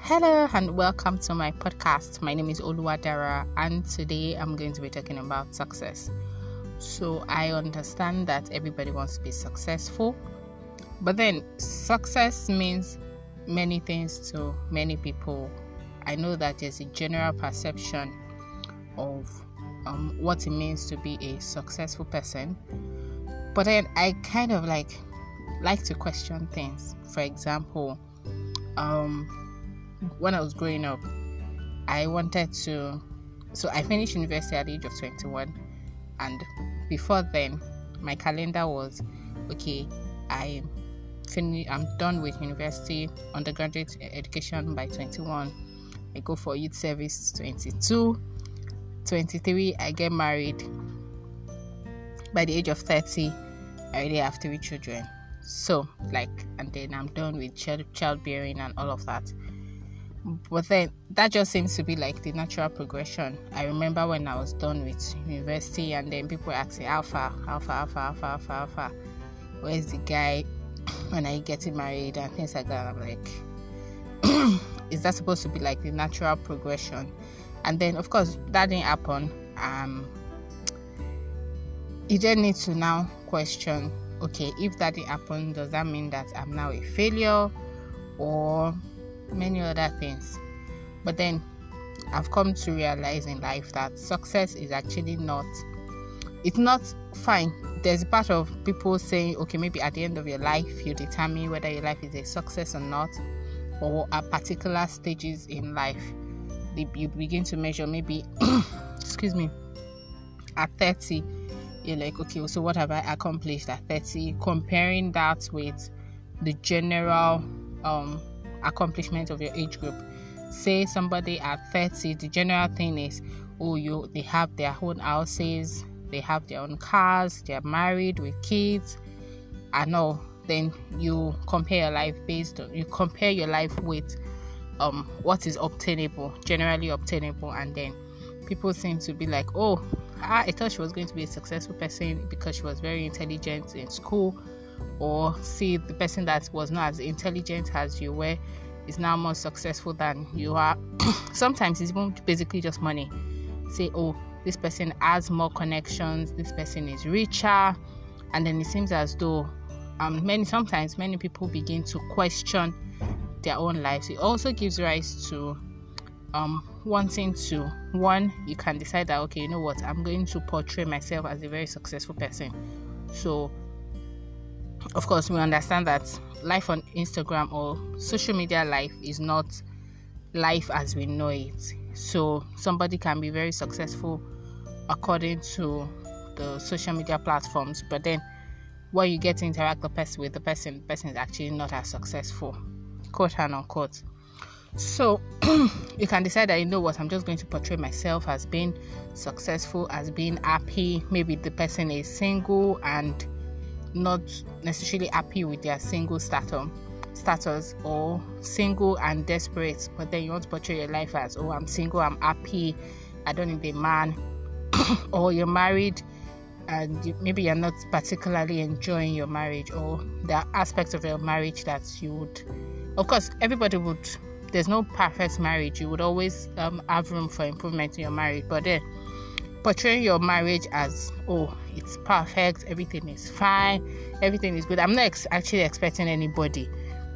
Hello and welcome to my podcast. My name is Oluwadara and today I'm going to be talking about success. So I understand that everybody wants to be successful, but then success means many things to many people. I know that there's a general perception of what it means to be a successful person, but then I kind of like to question things. For example, when I was growing up, I finished university at the age of 21, and before then my calendar was okay. I'm done with university, undergraduate education by 21. I go for youth service 22, 23 I get married. By the age of 30 I already have 3 children. So and then I'm done with childbearing and all of that. But then that just seems to be like the natural progression. I remember when I was done with university and then people were asking, Alpha. Where's the guy? When are you getting married? And things like that. I'm like, is that supposed to be like the natural progression? And then, of course, that didn't happen. You then need to now question, okay, if that didn't happen, does that mean that I'm now a failure or many other things? But then I've come to realize in life that success is actually it's not fine. There's a part of people saying, okay, maybe at the end of your life you determine whether your life is a success or not, or at particular stages in life you begin to measure. Maybe at 30 you're like, okay, so what have I accomplished at 30, comparing that with the general accomplishment of your age group. Say somebody at 30, the general thing is, they have their own houses, they have their own cars, they're married with kids and all. Then you compare your life with what is generally obtainable, and then people seem to be like, I thought she was going to be a successful person because she was very intelligent in school. Or see the person that was not as intelligent as you were is now more successful than you are. Sometimes it's basically just money. Say, this person has more connections, this person is richer, and then it seems as though many people begin to question their own lives. It also gives rise to wanting to, you can decide that, okay, you know what, I'm going to portray myself as a very successful person. So of course, we understand that life on Instagram or social media life is not life as we know it. So somebody can be very successful according to the social media platforms, but then when you get to interact with the person is actually not as successful, quote and unquote. So you can decide that, you know what, I'm just going to portray myself as being successful, as being happy. Maybe the person is single and not necessarily happy with their single status, or single and desperate, but then you want to portray your life as, I'm single, I'm happy, I don't need a man. Or you're married and maybe you're not particularly enjoying your marriage, or there are aspects of your marriage that you would, of course, there's no perfect marriage. You would always have room for improvement in your marriage, but then portraying your marriage as, it's perfect, everything is fine, everything is good. I'm not actually expecting anybody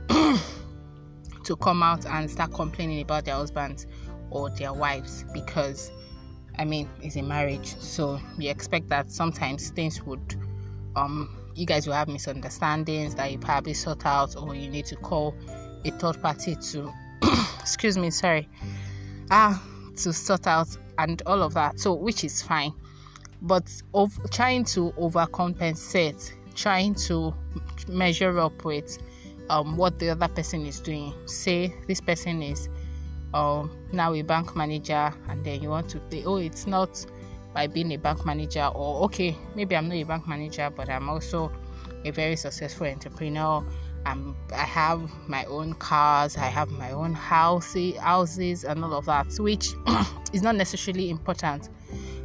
to come out and start complaining about their husbands or their wives, because it's a marriage. So you expect that sometimes things would you guys will have misunderstandings that you probably sort out, or you need to call a third party to to sort out and all of that, so which is fine. But trying to overcompensate, trying to measure up with what the other person is doing. Say this person is now a bank manager, and then you want to say, it's not by being a bank manager, or okay, maybe I'm not a bank manager, but I'm also a very successful entrepreneur. I have my own cars, I have my own houses and all of that, which is not necessarily important,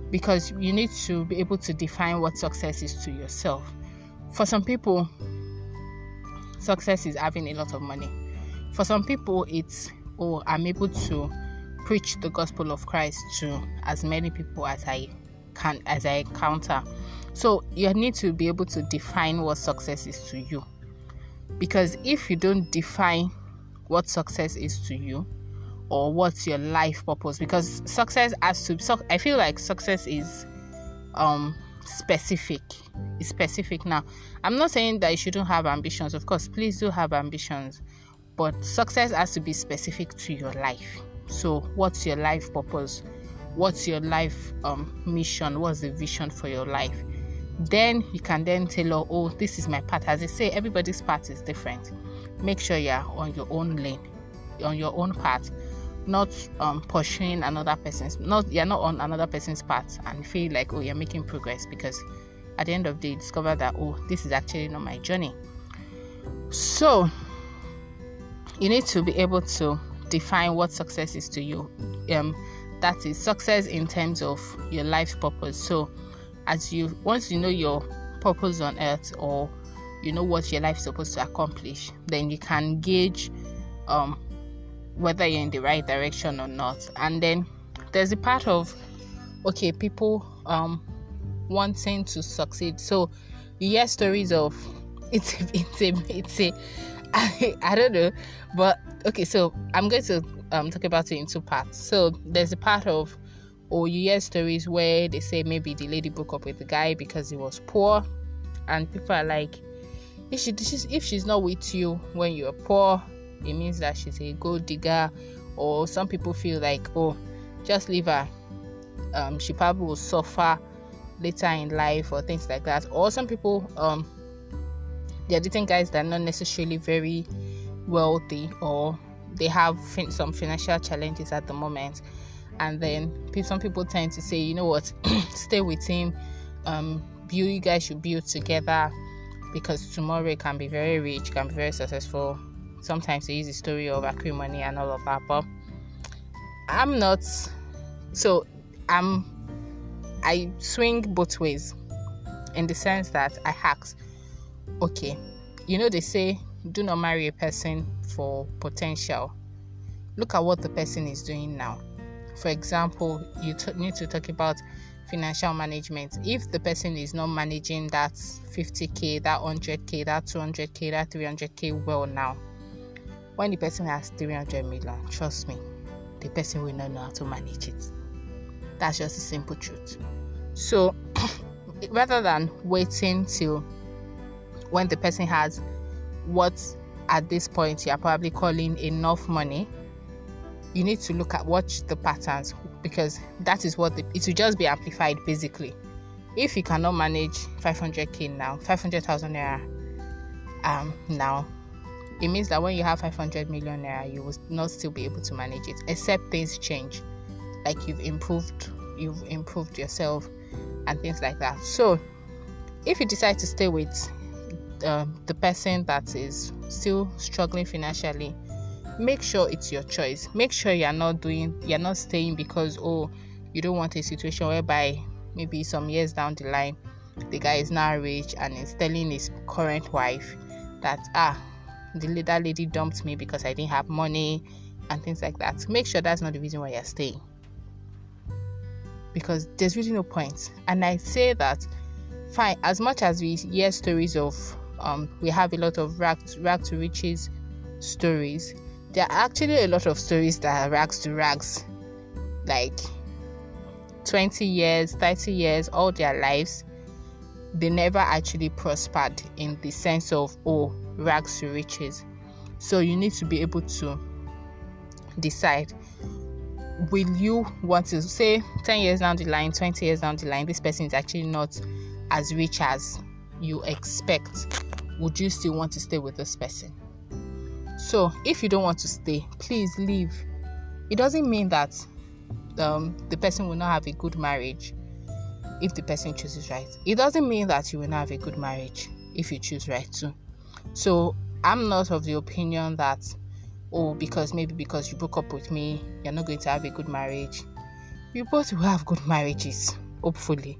because you need to be able to define what success is to yourself. For some people, success is having a lot of money. For some people, it's oh, I'm able to preach the gospel of Christ to as many people as I encounter. So you need to be able to define what success is to you, because if you don't define what success is to you, or what's your life purpose, because success has to, I feel like success is specific. It's specific. Now, I'm not saying that you shouldn't have ambitions. Of course, please do have ambitions, but success has to be specific to your life. So what's your life purpose? What's your life mission? What's the vision for your life? Then you can then tailor, oh, this is my path. As they say, everybody's path is different. Make sure you're on your own lane, on your own path, not pursuing another person's, you're not on another person's path and feel like, oh, you're making progress, because at the end of the day you discover that, oh, this is actually not my journey. So you need to be able to define what success is to you. That is success in terms of your life's purpose. So once you know your purpose on earth, or you know what your life is supposed to accomplish, then you can gauge whether you're in the right direction or not. And then there's a part of, okay, people wanting to succeed. So you hear stories of it's a I don't know, but okay, so I'm going to talk about it in two parts. So there's a part of, or you hear stories where they say maybe the lady broke up with the guy because he was poor, and people are like, if she's not with you when you're poor, it means that she's a gold digger. Or some people feel like, oh, just leave her, she probably will suffer later in life, or things like that. Or some people they're dating guys that are not necessarily very wealthy, or they have some financial challenges at the moment, and then some people tend to say, you know what, stay with him, you guys should build together, because tomorrow it can be very rich, can be very successful. Sometimes they use the story of acrimony and all of that, but I'm not. So I swing both ways, in the sense that I ask, okay, you know, they say do not marry a person for potential. Look at what the person is doing now. For example, you need to talk about financial management. If the person is not managing that 50k, that 100k, that 200k, that 300k well now, when the person has 300 million, trust me, the person will not know how to manage it. That's just the simple truth. So rather than waiting till when the person has what at this point you're probably calling enough money, you need to look at watch the patterns, because that is what it will just be amplified basically. If you cannot manage 500k now, 500,000 naira now, it means that when you have 500 million naira, you will not still be able to manage it, except things change, like you've improved yourself and things like that. So if you decide to stay with the person that is still struggling financially, make sure it's your choice. Make sure you're not staying because, oh, you don't want a situation whereby maybe some years down the line the guy is now rich and is telling his current wife that that lady dumped me because I didn't have money and things like that. Make sure that's not the reason why you're staying, because there's really no point. And I say that, fine, as much as we hear stories of we have a lot of rag to riches stories, there are actually a lot of stories that are rags to rags, like 20 years, 30 years, all their lives, they never actually prospered in the sense of, oh, rags to riches. So you need to be able to decide, will you want to say 10 years down the line, 20 years down the line, this person is actually not as rich as you expect, would you still want to stay with this person? So if you don't want to stay, please leave. It doesn't mean that the person will not have a good marriage if the person chooses right. It doesn't mean that you will not have a good marriage if you choose right too. So I'm not of the opinion that, oh, because you broke up with me, you're not going to have a good marriage. You both will have good marriages, hopefully.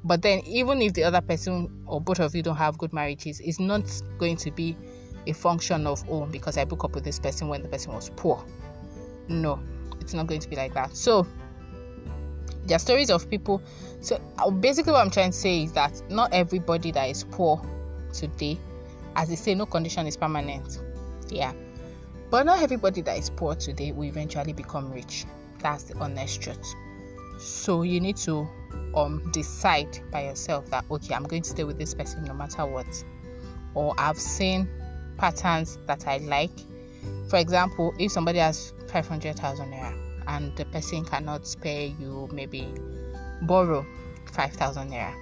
But then even if the other person or both of you don't have good marriages, it's not going to be a function of, oh, because I broke up with this person when the person was poor. No, it's not going to be like that. So there are stories of people. So basically what I'm trying to say is that not everybody that is poor today, as they say, no condition is permanent. Yeah. But not everybody that is poor today will eventually become rich. That's the honest truth. So you need to decide by yourself that, okay, I'm going to stay with this person no matter what. Or I've seen patterns that I like. For example, if somebody has 500,000 naira and the person cannot spare you, maybe borrow 5,000 naira.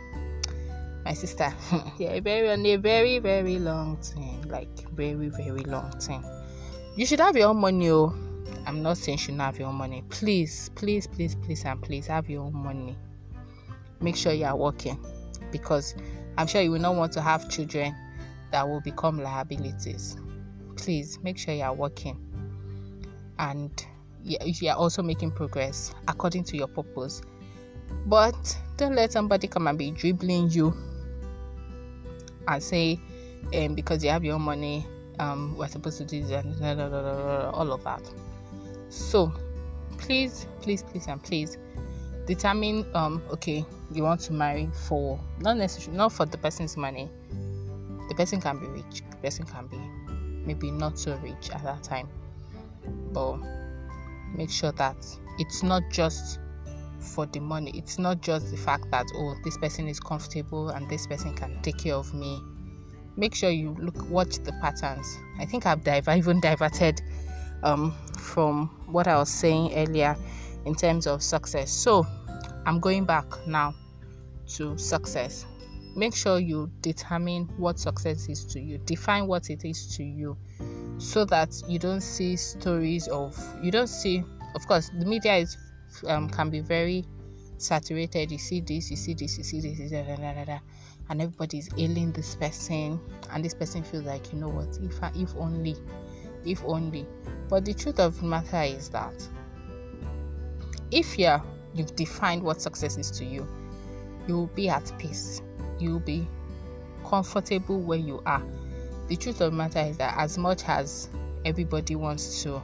My sister, yeah, on a very, very long thing, like very, very long thing. You should have your own money. Oh, I'm not saying you shouldn't have your own money. Please, please, please, please, and please have your own money. Make sure you are working, because I'm sure you will not want to have children that will become liabilities. Please make sure you are working, and you are also making progress according to your purpose. But don't let somebody come and be dribbling you and say, because you have your own money, we're supposed to do this, all of that. So please, please, please, and please determine, okay, you want to marry for not for the person's money. The person can be rich, the person can be maybe not so rich at that time, but make sure that it's not just for the money. It's not just the fact that, oh, this person is comfortable and this person can take care of me. Make sure you watch the patterns. I think I've even diverted from what I was saying earlier in terms of success. So I'm going back now to success. Make sure you determine what success is to you. Define what it is to you, so that you don't see stories of, of course, the media is can be very saturated. You see this, and everybody's ailing this person, and this person feels like, you know what, if only. But the truth of the matter is that if you've defined what success is to you, you will be at peace. You will be comfortable where you are. The truth of the matter is that as much as everybody wants to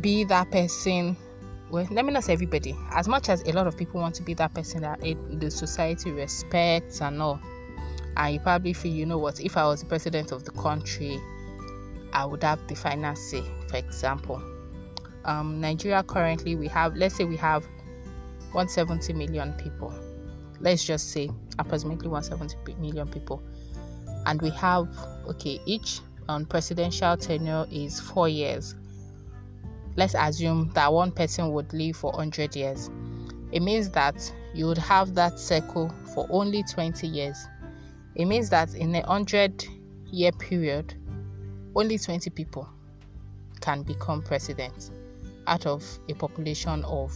be that person, well, let me not say everybody, as much as a lot of people want to be that person that the society respects and all, and you probably feel, you know what, if I was the president of the country, I would have the final say. For example, Nigeria currently, let's say we have 170 million people. Let's just say approximately 170 million people. And we have, each presidential tenure is 4 years. Let's assume that one person would live for 100 years. It means that you would have that circle for only 20 years. It means that in a 100-year period, only 20 people can become president out of a population of,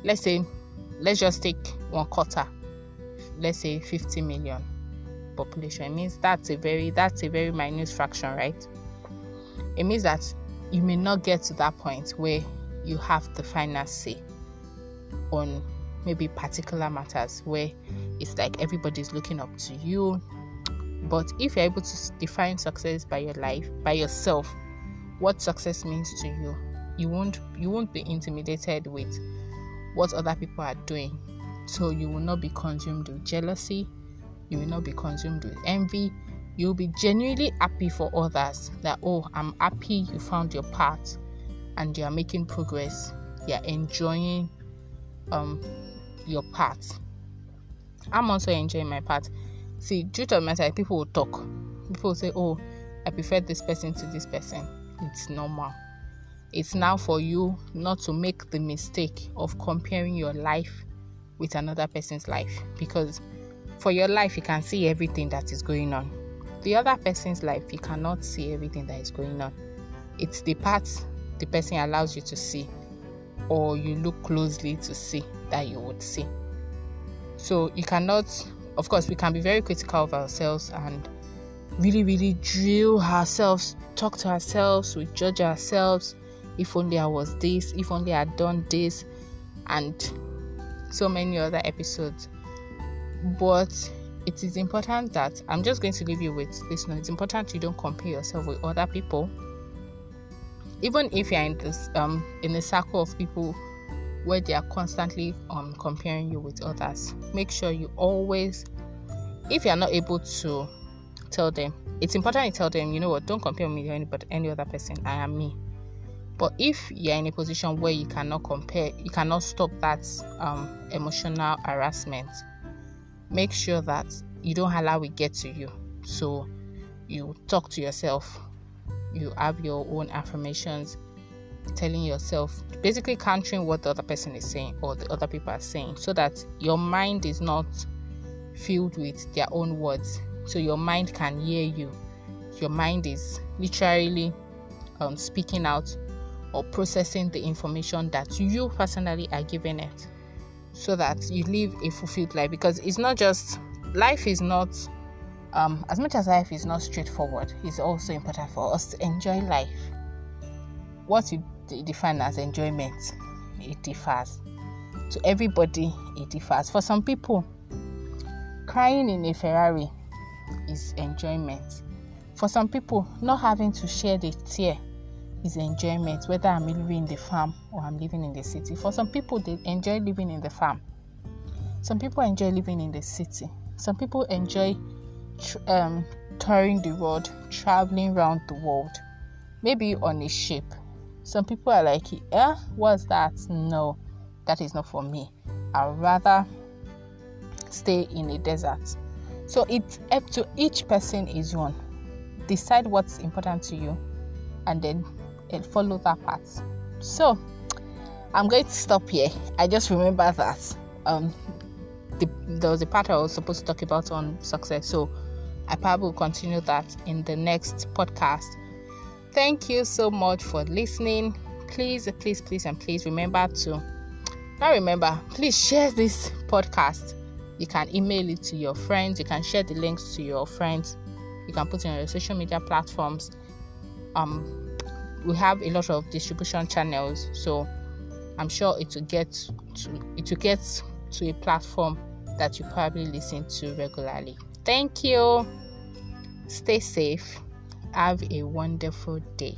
let's just take one quarter, let's say 50 million population. It means that's a very minute fraction, right? It means that you may not get to that point where you have the final say on maybe particular matters where it's like everybody's looking up to you. But if you're able to define success by yourself, what success means to you, you won't be intimidated with what other people are doing. So you will not be consumed with jealousy, you will not be consumed with envy. You'll be genuinely happy for others that, oh, I'm happy you found your path and you're making progress, you're enjoying your path. I'm also enjoying my path. See, due to the matter, people will talk. People will say, oh, I prefer this person to this person. It's normal. It's now for you not to make the mistake of comparing your life with another person's life, because for your life, you can see everything that is going on. The other person's life, you cannot see everything that is going on. It's the parts the person allows you to see, or you look closely to see, that you would see. So you cannot, of course, we can be very critical of ourselves and really, really drill ourselves, talk to ourselves, we judge ourselves. If only I was this, if only I had done this, and so many other episodes. But it is important that, I'm just going to leave you with this note, it's important you don't compare yourself with other people. even if you're in a circle of people where they are constantly comparing you with others, make sure you always, if you're not able to tell them, it's important you tell them, you know what, don't compare me with any other person, I am me. But if you're in a position where you cannot compare, you cannot stop that emotional harassment, make sure that you don't allow it get to you. So you talk to yourself, you have your own affirmations, telling yourself, basically countering what the other person is saying or the other people are saying, so that your mind is not filled with their own words, so your mind can hear you. Your mind is literally speaking out or processing the information that you personally are giving it, so that you live a fulfilled life. Because it's not just, life is not as much as life is not straightforward, it's also important for us to enjoy life. What you define as enjoyment, it differs. To everybody, it differs. For some people, crying in a Ferrari is enjoyment. For some people, not having to share the tear is enjoyment, whether I'm living in the farm or I'm living in the city. For some people, they enjoy living in the farm. Some people enjoy living in the city. Some people enjoy touring the world, traveling around the world, maybe on a ship. Some people are like, what's that? No, that is not for me. I'd rather stay in a desert. So it's up to each person his own. Decide what's important to you and then follow that path. So I'm going to stop here. I just remember that there was a part I was supposed to talk about on success, so I probably will continue that in the next podcast. Thank you so much for listening. Please remember please share this podcast. You can email it to your friends. You can share the links to your friends. You can put it on your social media platforms. We have a lot of distribution channels, so I'm sure it will get to a platform that you probably listen to regularly. Thank you. Stay safe. Have a wonderful day.